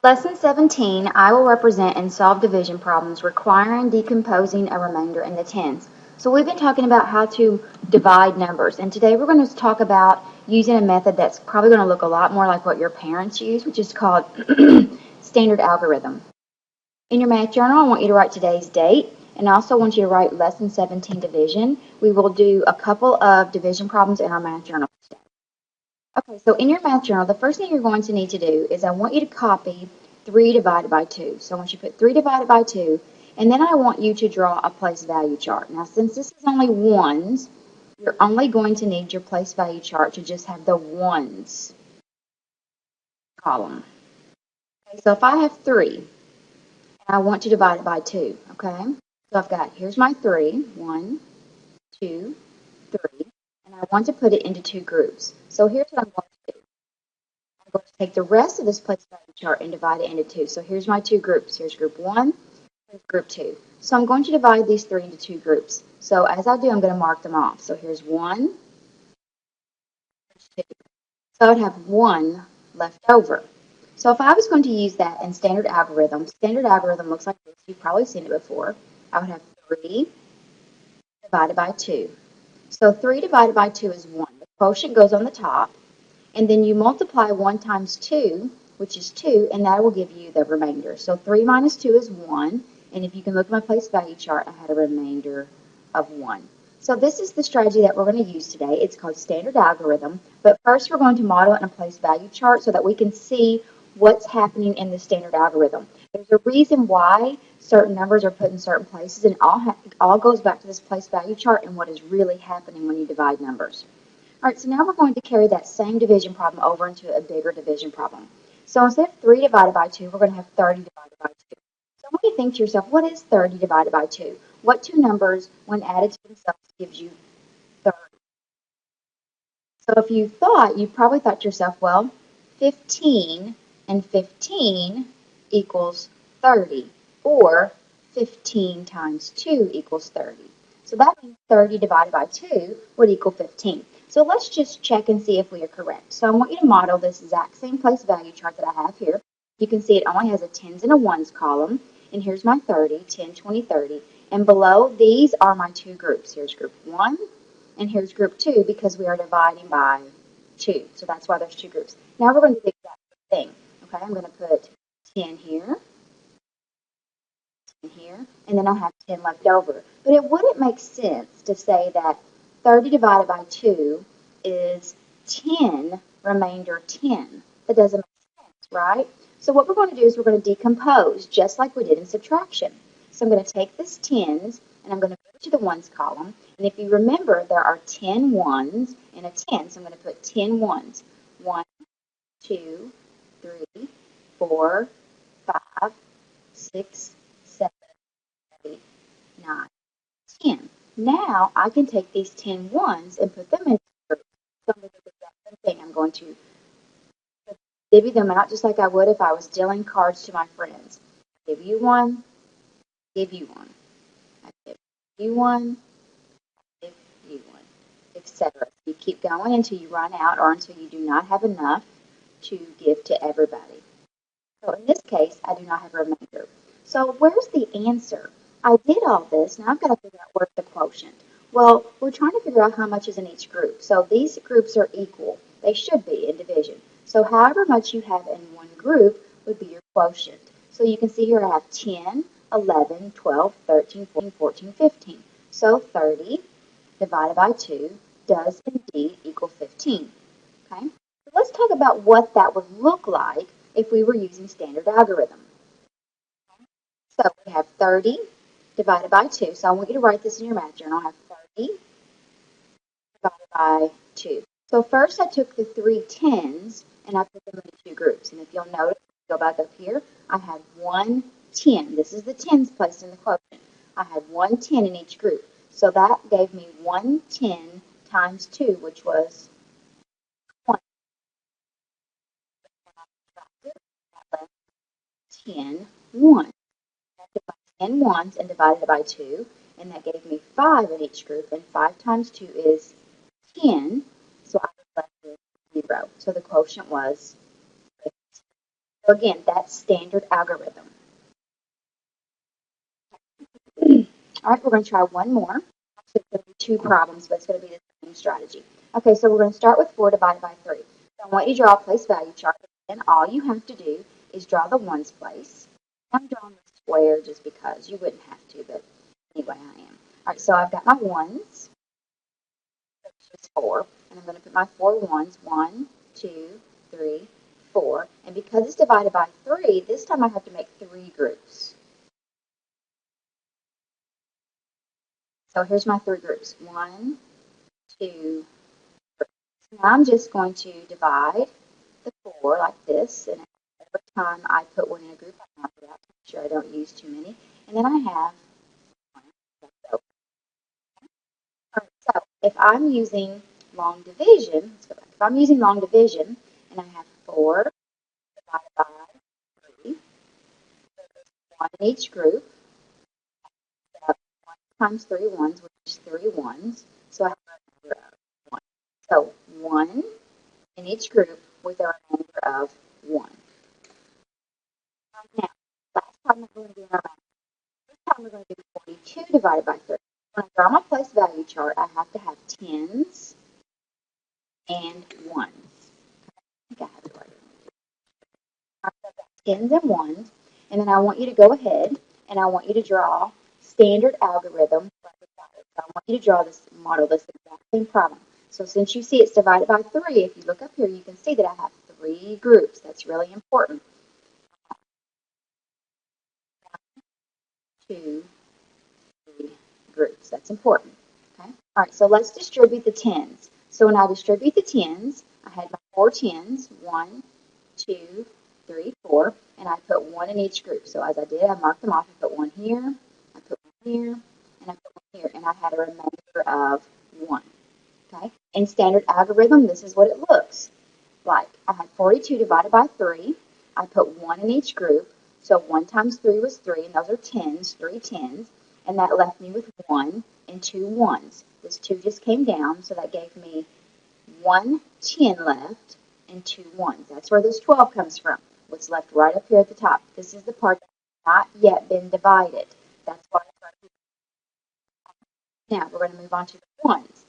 Lesson 17, I will represent and solve division problems requiring decomposing a remainder into tens. So we've been talking about how to divide numbers, and today we're going to talk about using a method that's probably going to look a lot more like what your parents use, which is called standard algorithm. In your math journal, I want you to write today's date, and I also want you to write lesson 17 division. We will do a couple of division problems in our math journal today. Okay, so in your math journal, the first thing you're going to need to do is I want you to copy 3 divided by 2. So I want you to put 3 divided by 2, and then I want you to draw a place value chart. Now, since this is only ones, you're only going to need your place value chart to just have the ones column. Okay, so if I have 3, and I want to divide it by 2, okay? So I've got, here's my 3, 1, 2, 3, and I want to put it into 2 groups. So here's what I'm going to do. I'm going to take the rest of this place value chart and divide it into 2. So here's my 2 groups. Here's group 1, here's group 2. So I'm going to divide these 3 into 2 groups. So as I do, I'm going to mark them off. So here's 1, here's 2. So I would have 1 left over. So if I was going to use that in standard algorithm looks like this. You've probably seen it before. I would have 3 divided by 2. So 3 divided by 2 is 1. The quotient goes on the top. And then you multiply 1 times 2, which is 2, and that will give you the remainder. So 3 minus 2 is 1, and if you can look at my place value chart, I had a remainder of 1. So this is the strategy that we're going to use today. It's called standard algorithm, but first we're going to model it in a place value chart so that we can see what's happening in the standard algorithm. There's a reason why certain numbers are put in certain places, and all goes back to this place value chart and what is really happening when you divide numbers. All right, so now we're going to carry that same division problem over into a bigger division problem. So instead of 3 divided by 2, we're going to have 30 divided by 2. So when you think to yourself, what is 30 divided by 2? What two numbers, when added to themselves, gives you 30? So if you probably thought to yourself, well, 15 and 15 equals 30, or 15 times 2 equals 30. So that means 30 divided by 2 would equal 15. So let's just check and see if we are correct. So I want you to model this exact same place value chart that I have here. You can see it only has a tens and a ones column. And here's my 30, 10, 20, 30. And below, these are my 2 groups. Here's group 1, and here's group 2 because we are dividing by 2. So that's why there's 2 groups. Now we're going to do the exact same thing. Okay, I'm going to put 10 here, 10 here, and then I'll have 10 left over. But it wouldn't make sense to say that 30 divided by 2 is 10 remainder 10. That doesn't make sense, right? So what we're going to do is we're going to decompose just like we did in subtraction. So I'm going to take this tens and I'm going to move it to the ones column. And if you remember, there are 10 ones and a 10. So I'm going to put 10 ones. 1, 2, 3, 4, 5, 6, 7, 8, 9, 10. Now I can take these 10 ones and put them into groups. So I'm going to do the exact same thing. I'm going to divvy them out just like I would if I was dealing cards to my friends. Give you one, give you one. I give you one, give you one, etc. You keep going until you run out or until you do not have enough to give to everybody. So in this case, I do not have a remainder. So where's the answer? I did all this. Now I've got to figure out where's the quotient. Well, we're trying to figure out how much is in each group. So these groups are equal. They should be in division. So however much you have in one group would be your quotient. So you can see here I have 10, 11, 12, 13, 14, 15. So 30 divided by 2 does indeed equal 15. Okay? So let's talk about what that would look like if we were using standard algorithm. So we have 30 divided by 2. So I want you to write this in your math journal. I have 30 divided by 2. So first I took the 3 tens and I put them into 2 groups. And if you'll notice, go back up here, I had 1 10. This is the tens placed in the quotient. I had 1 10 in each group. So that gave me 1 10 times 2, which was 20. 10 ones. I took my 10 ones and divided it by 2, and that gave me 5 in each group, and 5 times 2 is 10, so I was left with 0. So the quotient was 15. So again, that's standard algorithm. All right, we're going to try one more. So it's going to be two problems, but it's going to be the same strategy. Okay, so we're going to start with 4 divided by 3. So I want you to draw a place value chart, and all you have to do is draw the ones place. I'm drawing the square just because you wouldn't have to, but anyway, I am. All right, so I've got my ones, which is 4, and I'm going to put my 4 ones, 1, 2, 3, 4. And because it's divided by 3, this time I have to make 3 groups. So here's my 3 groups, 1, 2, 3. So now I'm just going to divide the 4 like this, and every time I put one in a group, I mark it out to make sure I don't use too many. And then I have 1 left over. All right, so if I'm using long division, let's go back. If I'm using long division, and I have 4 divided by 3, 1 in each group, I have 1 times 3 ones, which is 3 ones, so I have a remainder of 1. So 1 in each group with a remainder of 1. Now, last problem we're going to do in our math. This time we're going to do 42 divided by 3. When I draw my place value chart, I have to have tens and ones. I think I have it right. I've got tens and ones, and then I want you to go ahead and I want you to draw standard algorithm. So I want you to draw this, model this exact same problem. So since you see it's divided by 3, if you look up here, you can see that I have 3 groups. That's really important. 2, 3 groups. That's important. Okay. All right, so let's distribute the tens. So when I distribute the tens, I had my 4 tens, 1, 2, 3, 4, and I put 1 in each group. So as I did, I marked them off. I put 1 here, I put 1 here, and I put 1 here, and I had a remainder of 1. Okay. In standard algorithm, this is what it looks like. I had 42 divided by 3. I put 1 in each group. So 1 times 3 was 3, and those are tens, 3 tens. And that left me with 1 and 2 ones. This 2 just came down, so that gave me 1 10 left and 2 ones. That's where this 12 comes from. What's left right up here at the top. This is the part that has not yet been divided. That's why it's right here. Now we're going to move on to the ones.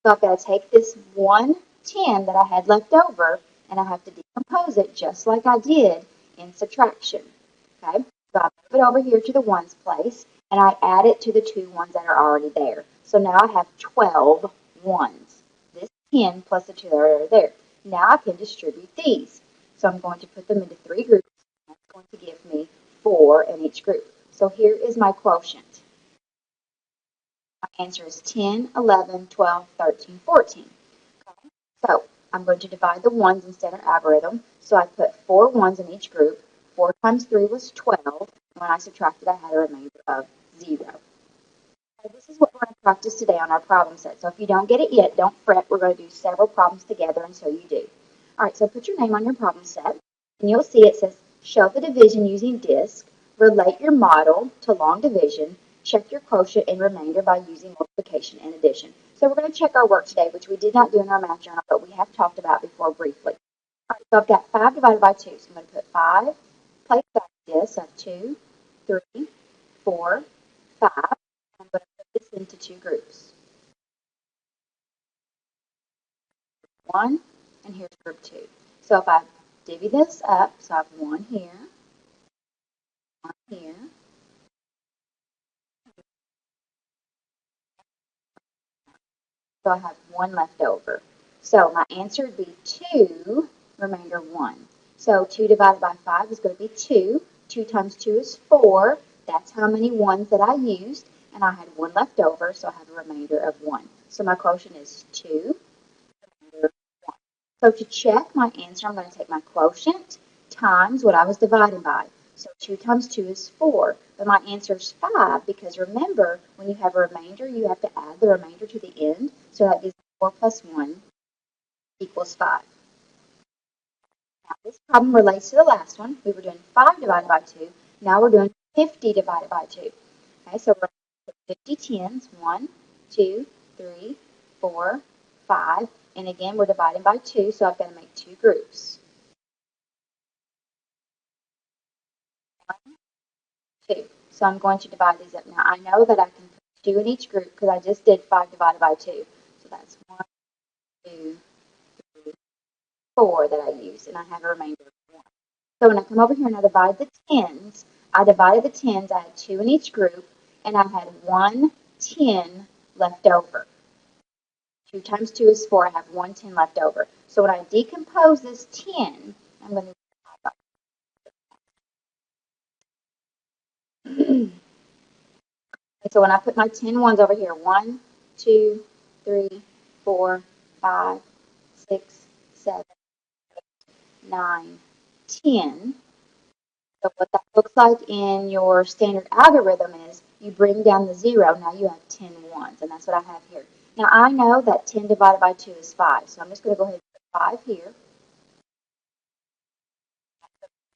So I've got to take this 1 10 that I had left over, and I have to decompose it just like I did in subtraction. Okay, so I move it over here to the ones place, and I add it to the 2 ones that are already there. So now I have 12 ones. This 10 plus the 2 that are there. Now I can distribute these. So I'm going to put them into 3 groups. That's going to give me 4 in each group. So here is my quotient. My answer is 10, 11, 12, 13, 14. Okay. So I'm going to divide the ones in standard algorithm. So I put 4 ones in each group. 4 times 3 was 12. When I subtracted, I had a remainder of 0. So this is what we're going to practice today on our problem set. So if you don't get it yet, don't fret. We're going to do several problems together until you do. All right, so put your name on your problem set, and you'll see it says, show the division using disk, relate your model to long division, check your quotient and remainder by using multiplication and addition. So we're going to check our work today, which we did not do in our math journal, but we have talked about before briefly. All right, so I've got 5 divided by 2, so I'm going to put 5, place back this, I have 2, 3, 4, 5. I'm going to put this into 2 groups. 1, and here's group 2. So if I divvy this up, so I have 1 here, 1 here, so I have 1 left over. So my answer would be 2, remainder 1. So 2 divided by 5 is going to be 2. 2 times 2 is 4. That's how many ones that I used, and I had 1 left over, so I have a remainder of 1. So my quotient is 2, remainder 1. So to check my answer, I'm going to take my quotient times what I was dividing by. So 2 times 2 is 4, but my answer is 5 because remember, when you have a remainder, you have to add the remainder to the end. So that gives me 4 plus 1 equals 5. Now this problem relates to the last one. We were doing 5 divided by 2. Now we're doing 50 divided by 2. Okay, so we're going to put 50 tens, 1, 2, 3, 4, 5. And again, we're dividing by 2, so I've got to make 2 groups. 2. So I'm going to divide these up now. I know that I can put 2 in each group because I just did 5 divided by 2. So that's 1, 2, 3, 4 that I used, and I have a remainder of 1. So when I come over here and I divide the tens, I divided the tens, I had 2 in each group, and I had 1 10 left over. 2 times 2 is 4, I have 1 10 left over. So when I decompose this 10, I'm going to so when I put my 10 ones over here, 1, 2, 3, 4, 5, 6, 7, 9, 10. So what that looks like in your standard algorithm is you bring down the 0, now you have 10 ones, and that's what I have here. Now I know that 10 divided by 2 is 5, so I'm just going to go ahead and put 5 here,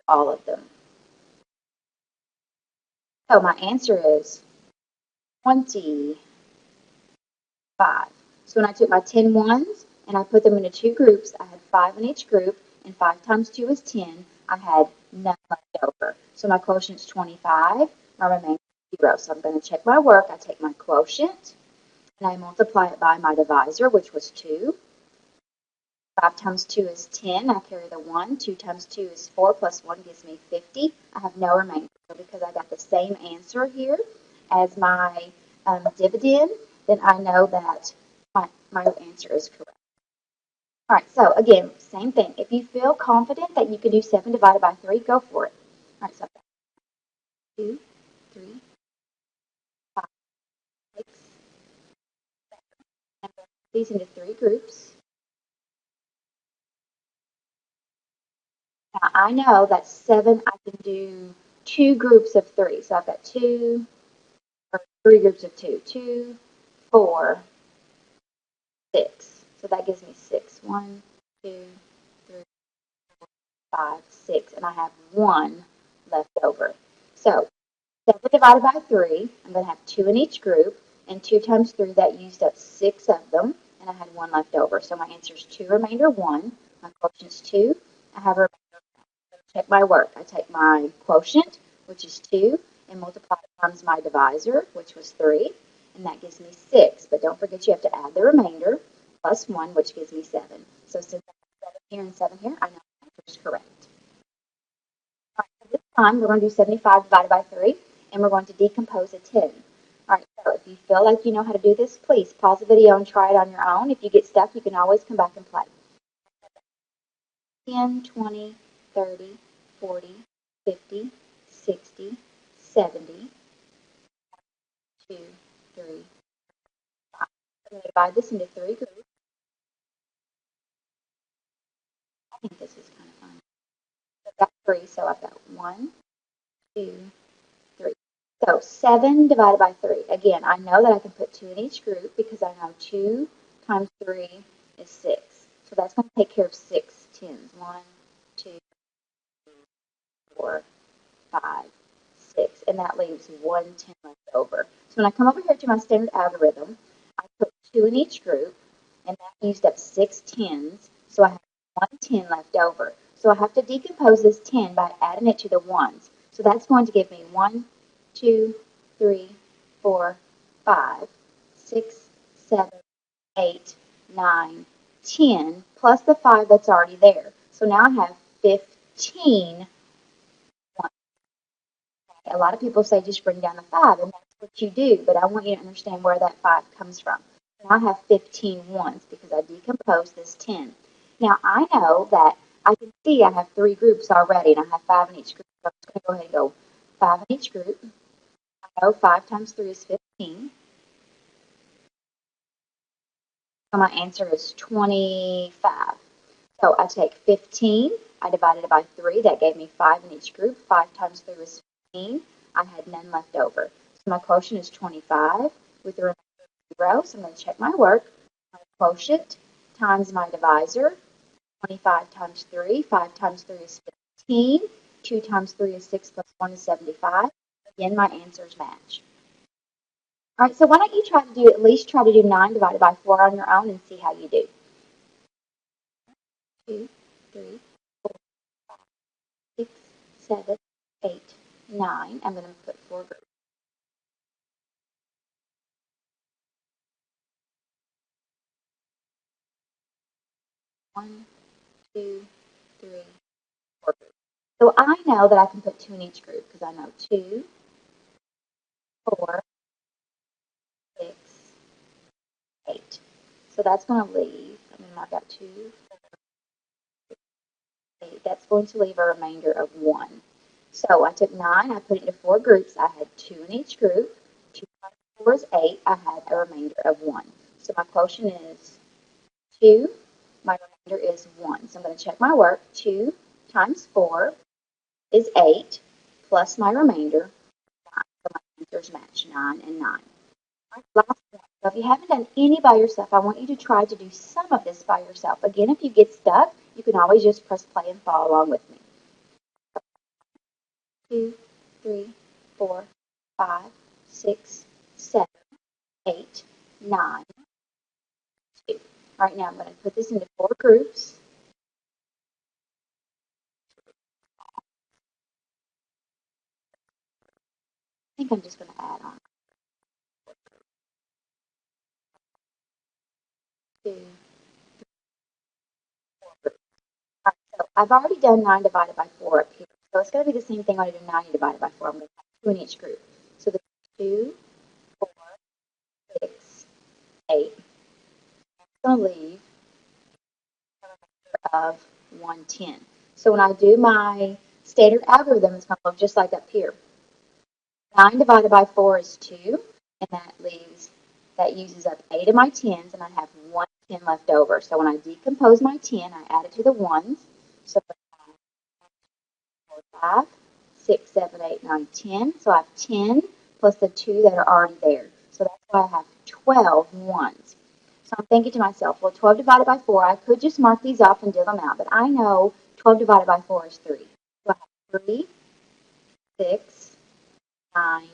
all of them. So my answer is 25. So when I took my 10 ones and I put them into 2 groups, I had 5 in each group, and 5 times 2 is 10. I had none left over. So my quotient is 25, my remainder is 0. So I'm going to check my work. I take my quotient, and I multiply it by my divisor, which was 2. 5 times 2 is 10. I carry the 1. 2 times 2 is 4, plus 1 gives me 50. I have no remainder. So because I got the same answer here as my dividend, then I know that my answer is correct. All right, so again, same thing. If you feel confident that you can do 7 divided by 3, go for it. All right, so 2, 3, 5, 6, 7. These into 3 groups. Now I know that 7, I can do 2 groups of 3. So I've got 2, or 3 groups of 2. 2, 4, 6. So that gives me 6. 1, 2, 3, 4, 5, 6. And I have 1 left over. So 7 divided by 3, I'm going to have 2 in each group, and 2 times 3, that used up 6 of them, and I had 1 left over. So my answer is 2, remainder 1. My quotient is 2. I have a remainder. Check my work. I take my quotient, which is 2, and multiply it times my divisor, which was 3, and that gives me 6. But don't forget you have to add the remainder, plus 1, which gives me 7. So since I have 7 here and 7 here, I know my answer is correct. All right, so this time we're going to do 75 divided by 3, and we're going to decompose a 10. All right, so if you feel like you know how to do this, please pause the video and try it on your own. If you get stuck, you can always come back and play. 10, 20, 30, 40, 50, 60, 70, 2, 3, 5. I'm going to divide this into 3 groups. I think this is kind of fun. I've got 3, so I've got 1, 2, 3. So 7 divided by 3. Again, I know that I can put 2 in each group because I know 2 times 3 is 6. So that's going to take care of 6 tens. 1, 2, 4, 5, 6. And that leaves 1 10 left over. So when I come over here to my standard algorithm, I put 2 in each group, and that used up 6 tens. So I have 1 10 left over. So I have to decompose this 10 by adding it to the ones. So that's going to give me 1, 2, 3, 4, 5, 6, 7, 8, 9, 10, plus the 5 that's already there. So now I have 15 ones. A lot of people say just bring down the 5, and that's what you do, but I want you to understand where that 5 comes from. Now I have 15 ones because I decomposed this 10. Now I know that I can see I have 3 groups already, and I have 5 in each group. So I'm just going to go ahead and go 5 in each group. I know 5 times 3 is 15. So my answer is 25. So I take 15, I divided it by 3, that gave me 5 in each group. 5 times 3 was 15. I had none left over. So my quotient is 25 with the remainder 0. So I'm going to check my work. My quotient times my divisor, 25 times 3. 5 times 3 is 15. 2 times 3 is 6 plus 1 is 75. Again, my answers match. All right, so why don't you try to do, at least try to do 9 divided by 4 on your own and see how you do. 2, 3, 4, 5, 6, 7, 8, 9. I'm going to put 4 groups. 1, 2, 3, 4 groups. So I know that I can put 2 in each group because I know 2, 4, 6, 8. So that's going to leave, I'm going to mark out 2, 8. That's going to leave a remainder of 1. So I took 9, I put it into 4 groups. I had 2 in each group. 2 times 4 is 8. I had a remainder of 1. So my quotient is 2. My remainder is 1. So I'm going to check my work. 2 times 4 is 8 plus my remainder, 9. So my answers match 9 and 9. Last one. So if you haven't done any by yourself, I want you to try to do some of this by yourself. Again, if you get stuck, you can always just press play and follow along with me. 2, 3, 4, 5, 6, 7, 8, 9, 2. All right, now I'm going to put this into 4 groups. I think I'm just going to add on 2, 3, 4 groups. All right, so I've already done 9 divided by 4 up here. So it's going to be the same thing when I do 90 divided by 4. I'm going to have 2 in each group. So the 2, 4, 6, 8. It's going to leave a remainder of 110. So when I do my standard algorithm, it's going to look just like up here. 9 divided by 4 is 2, and that uses up 8 of my 10s, and I have 1 10 left over. So when I decompose my 10, I add it to the 1s. So 4, 5, 6, 7, 8, 9, 10. So I have 10 plus the 2 that are already there. So that's why I have 12 1s. So I'm thinking to myself, well, 12 divided by 4, I could just mark these off and deal them out, but I know 12 divided by 4 is 3. So I have 3, 6, 9,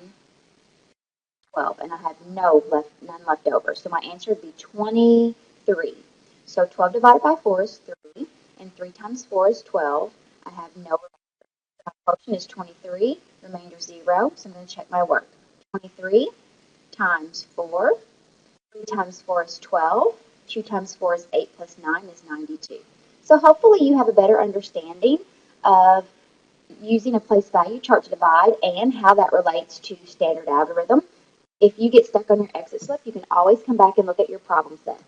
12, and I have none left over. So my answer would be 23. So 12 divided by 4 is 3, and 3 times 4 is 12. I have no remainder. My quotient is 23, remainder 0, so I'm going to check my work. 23 times 4, 3 times 4 is 12, 2 times 4 is 8 plus 9 is 92. So hopefully you have a better understanding of using a place value chart to divide and how that relates to standard algorithm. If you get stuck on your exit slip, you can always come back and look at your problem set.